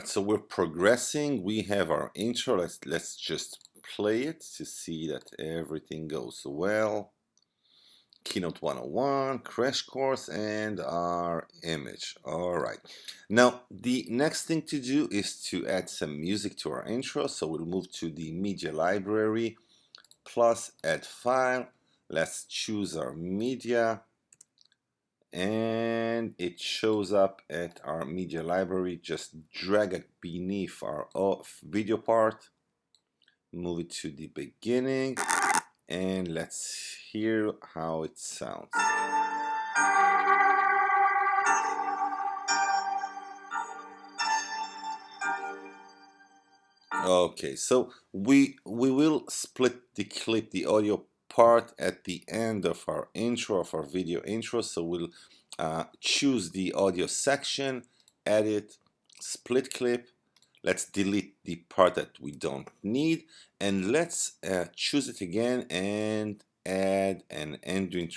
right, so we're progressing. We have our intro. Let's just play it to see that everything goes well. Keynote 101, crash course, and our image. All right. Now, the next thing to do is to add some music to our intro. So we'll move to the media library, plus add file. Let's choose our media. And it shows up at our media library. Just drag it beneath our video part, move it to the beginning, and let's hear how it sounds. Okay, so we will split the audio part at the end of our intro, of our video intro. So we'll choose the audio section, edit, split clip. Let's delete the part that we don't need, and let's choose it again and add an ending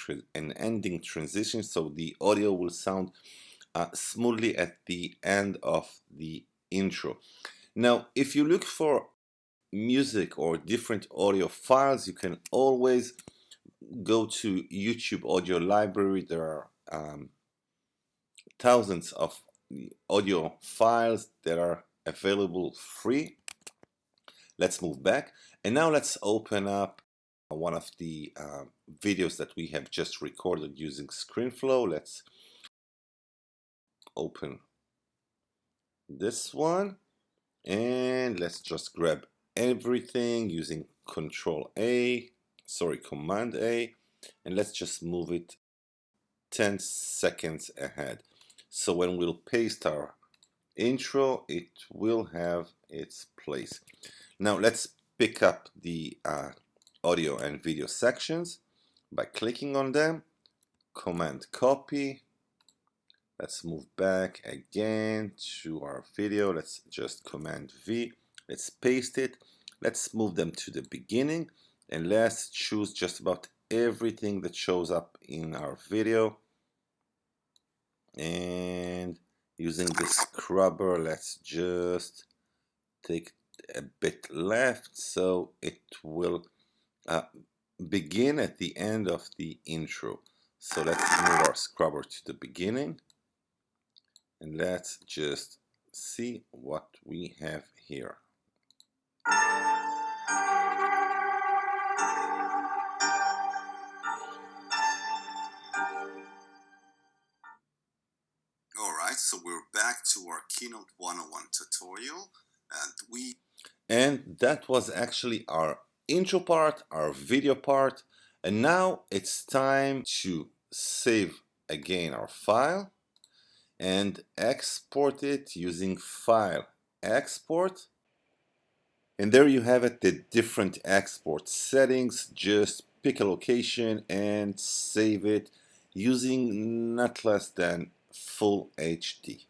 transition, so the audio will sound smoothly at the end of the intro. Now, if you look for music or different audio files, you can always go to YouTube audio library. There are thousands of audio files that are available free. Let's move back, and now let's open up one of the videos that we have just recorded using ScreenFlow. Let's open this one, and let's just grab everything using Command A, and let's just move it 10 seconds ahead. So when we'll paste our intro, it will have its place. Now let's pick up the audio and video sections by clicking on them, Command copy. Let's move back again to our video. Let's just Command V. Let's paste it. Let's move them to the beginning, and let's choose just about everything that shows up in our video. And using the scrubber, let's just take a bit left so it will begin at the end of the intro. So let's move our scrubber to the beginning, and let's just see what we have here. Alright, so we're back to our Keynote 101 tutorial, and that was actually our intro part, our video part, and now it's time to save again our file and export it using File, Export. And there you have it, the different export settings. Just pick a location and save it using not less than Full HD.